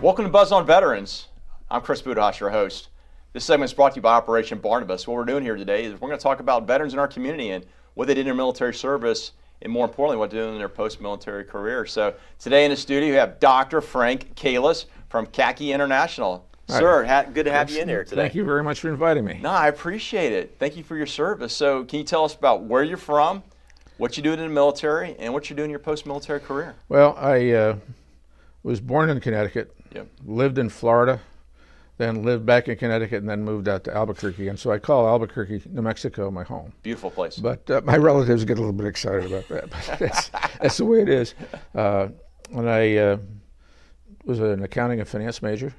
Welcome to Buzz on Veterans. I'm Chris Budihas, your host. This segment is brought to you by Operation Barnabas. What we're doing here today is we're going to talk about veterans in our community and what they did in their military service, and more importantly, what they're doing in their post-military career. So today in the studio, we have Dr. Frank Kalis from CACI International. Hi. Sir, good to have you in here today. Thank you very much for inviting me. No, I appreciate it. Thank you for your service. So can you tell us about where you're from, what you do in the military, and what you're doing in your post-military career? Well, I was born in Connecticut, Yep. lived in Florida, then lived back in Connecticut, and then moved out to Albuquerque. And so I call Albuquerque, New Mexico, my home. Beautiful place. But my relatives get a little bit excited about that. But that's the way it is. And I was an accounting and finance major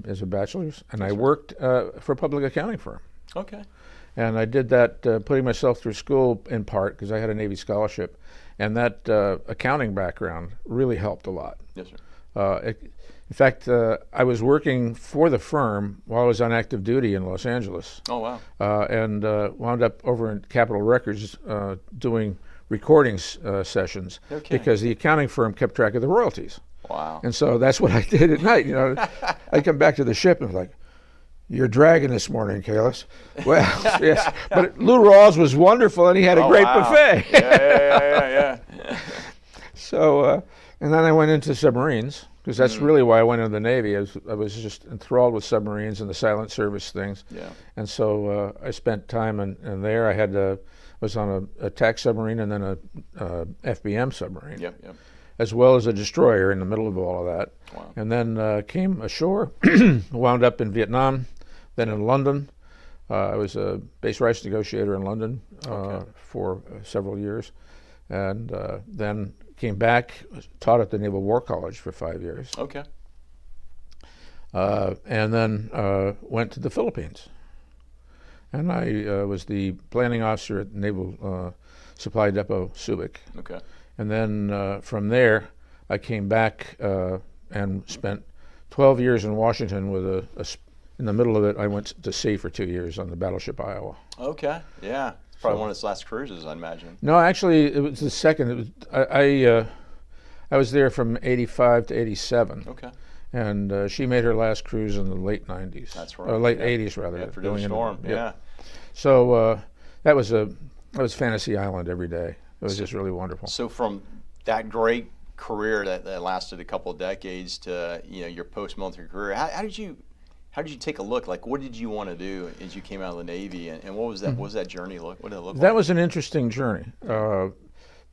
as a bachelor's, and I worked for a public accounting firm. Okay. And I did that putting myself through school in part because I had a Navy scholarship. And that accounting background really helped a lot. Yes, sir. In fact, I was working for the firm while I was on active duty in Los Angeles. Oh, wow. And wound up over in Capitol Records doing recordings sessions because the accounting firm kept track of the royalties. Wow. And so that's what I did at night. You know, I'd come back to the ship and was like, "You're dragging this morning, Kalis." Well, yes. But Lou Rawls was wonderful, and he had a great buffet. Yeah. So, and then I went into submarines, because that's really why I went into the Navy. I was just enthralled with submarines and the silent service things. Yeah. And so I spent time in there. I was on a attack submarine and then a FBM submarine. Yep. As well as a destroyer in the middle of all of that. Wow. And then came ashore, wound up in Vietnam, then in London. I was a base rights negotiator in London for several years. And then came back, taught at the Naval War College for 5 years. Okay. And then went to the Philippines. And I was the planning officer at Naval Supply Depot Subic. Okay. And then from there, I came back and spent 12 years in Washington with in the middle of it, I went to sea for 2 years on the battleship Iowa. Okay. Yeah. It's probably one of its last cruises, I imagine. No, actually, it was the second. It was, I was there from 85 to 87. Okay. And she made her last cruise in the late 90s. That's right. Or late 80s, rather. Yeah, for the storm. Yeah. So that was Fantasy Island every day. It was just really wonderful. So from that great career that lasted a couple of decades to your post-military career, how did you take a look? Like, what did you want to do as you came out of the Navy, and what was that? What was that journey look? What did it look like? That was an interesting journey.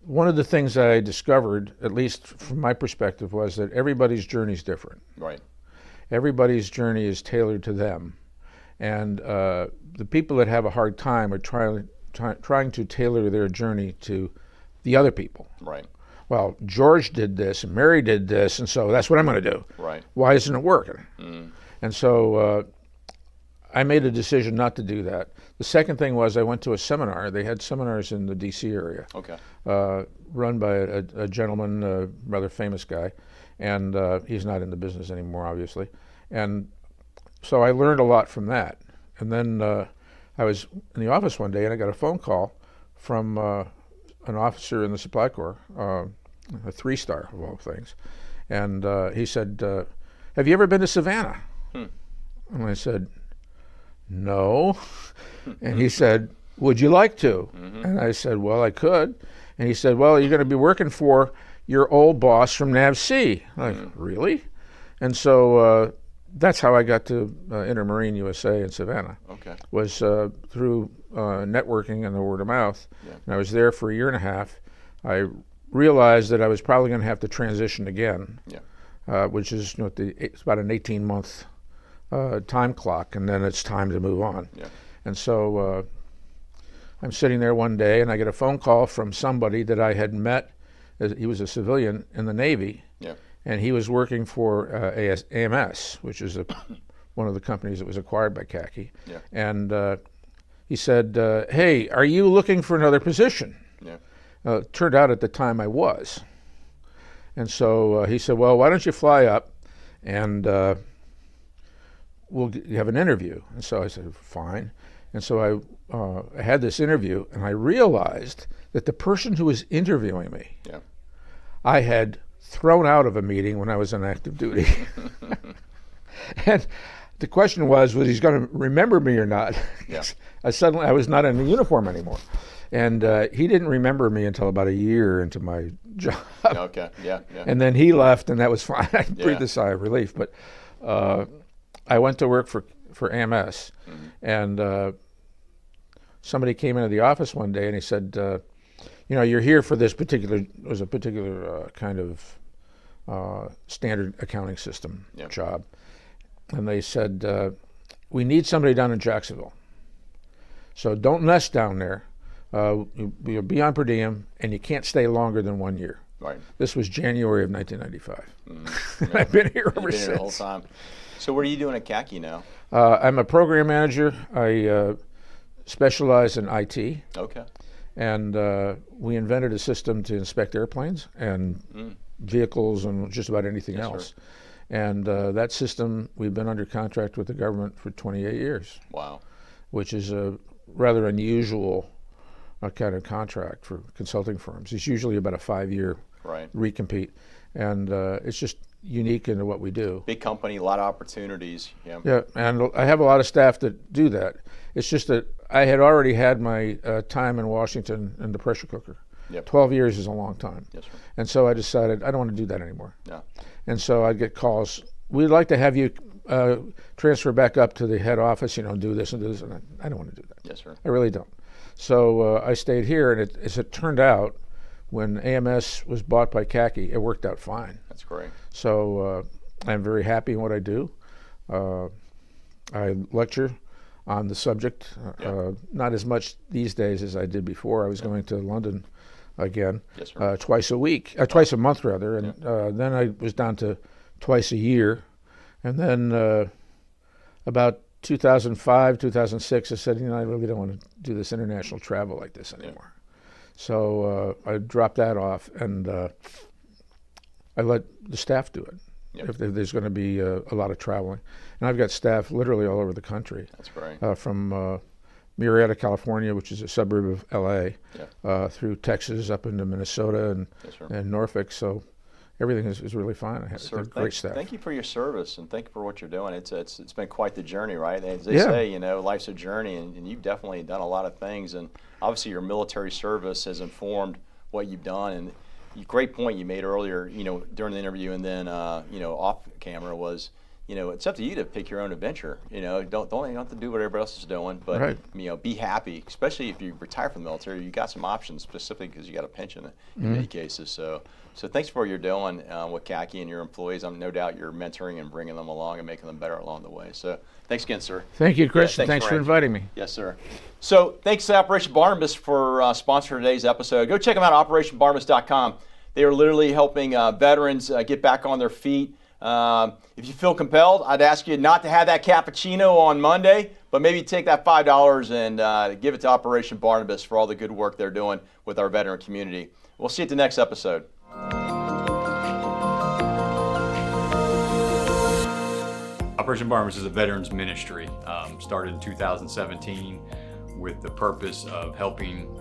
One of the things that I discovered, at least from my perspective, was that everybody's journey is different. Right. Everybody's journey is tailored to them, and the people that have a hard time are trying to tailor their journey to the other people. Right. Well, George did this, and Mary did this, and so that's what I'm going to do. Right. Why isn't it working? Mm. And so I made a decision not to do that. The second thing was I went to a seminar. They had seminars in the D.C. area, Okay. run by a gentleman, a rather famous guy, and he's not in the business anymore, obviously. And so I learned a lot from that. And then I was in the office one day, and I got a phone call from an officer in the Supply Corps, a 3-star of all things. And he said, "Have you ever been to Savannah?" And I said, "No." And he said, "Would you like to?" And I said, "Well, I could." And he said, "Well, you're going to be working for your old boss from NAVC." I'm like, really? And so that's how I got to Intermarine USA in Savannah. Okay. Was through networking and the word of mouth. Yeah. And I was there for a year and a half. I realized that I was probably going to have to transition again, which is it's about an 18-month time clock, and then it's time to move on. Yeah. And so I'm sitting there one day, and I get a phone call from somebody that I had met. He was a civilian in the Navy, and he was working for AMS, which is one of the companies that was acquired by CACI. Yeah. And he said, "Hey, are you looking for another position?" Yeah. It turned out at the time I was. And so he said, "Well, why don't you fly up and we'll have an interview." And so I said, "Fine." And so I had this interview, and I realized that the person who was interviewing me, I had thrown out of a meeting when I was on active duty. And the question was he going to remember me or not? Yeah. I was not in a uniform anymore. And he didn't remember me until about a year into my job. Okay, yeah. And then he left, and that was fine. I breathed a sigh of relief. But I went to work for AMS, and somebody came into the office one day, and he said, you're here for this particular kind of standard accounting system job. And they said, we need somebody down in Jacksonville. So don't nest down there. You'll be on per diem, and you can't stay longer than 1 year. Right. This was January of 1995. I've been here ever since. The whole time. So what are you doing at CACI now? I'm a program manager. I specialize in IT. Okay. And we invented a system to inspect airplanes and vehicles and just about anything else. Sir. And that system, we've been under contract with the government for 28 years. Wow. Which is a rather unusual kind of contract for consulting firms. It's usually about a 5-year recompete. And it's just unique into what we do. Big company, a lot of opportunities. Yeah, and I have a lot of staff that do that. It's just that I had already had my time in Washington in the pressure cooker. Yep. 12 years is a long time. Yes, sir. And so I decided I don't want to do that anymore. Yeah. And so I'd get calls, we'd like to have you transfer back up to the head office, do this and do this. And I don't want to do that. Yes, sir. I really don't. So I stayed here, and as it turned out, when AMS was bought by CACI, it worked out fine. That's great. So I'm very happy in what I do. I lecture on the subject, not as much these days as I did before. I was going to London again, twice a month rather, and then I was down to twice a year. And then about 2005, 2006, I said, I really don't want to do this international travel like this anymore. So I dropped that off, and I let the staff do it. If there's going to be a lot of traveling. And I've got staff literally all over the country. That's great. From Murrieta, California, which is a suburb of LA, through Texas up into Minnesota and Norfolk. So everything is really fine. I have great staff. Thank you for your service, and thank you for what you're doing. It's been quite the journey, right? As they say, life's a journey, and you've definitely done a lot of things. And obviously your military service has informed what you've done. And great point you made earlier, during the interview, and then off camera was, it's up to you to pick your own adventure. Don't have to do what everybody else is doing, but be happy. Especially if you retire from the military, you got some options, specifically because you got a pension in many cases. So thanks for what you're doing with CACI and your employees. I'm no doubt you're mentoring and bringing them along and making them better along the way. So thanks again, sir. Thank you, Chris. Thanks for inviting me. Yes, sir. So thanks to Operation Barnabas for sponsoring today's episode. Go check them out at OperationBarnabas.com. They are literally helping veterans get back on their feet. If you feel compelled, I'd ask you not to have that cappuccino on Monday, but maybe take that $5 and give it to Operation Barnabas for all the good work they're doing with our veteran community. We'll see you at the next episode. Operation Barnabas is a veterans ministry, started in 2017 with the purpose of helping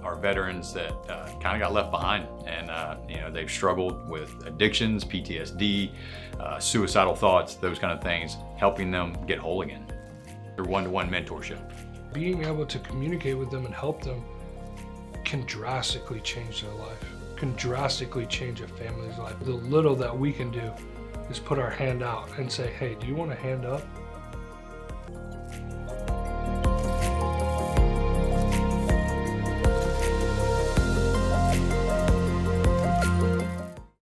our veterans that kind of got left behind, and they've struggled with addictions, PTSD, suicidal thoughts, those kind of things, helping them get whole again through one-to-one mentorship. Being able to communicate with them and help them can drastically change their life, can drastically change a family's life. The little that we can do is put our hand out and say, hey, do you want a hand up?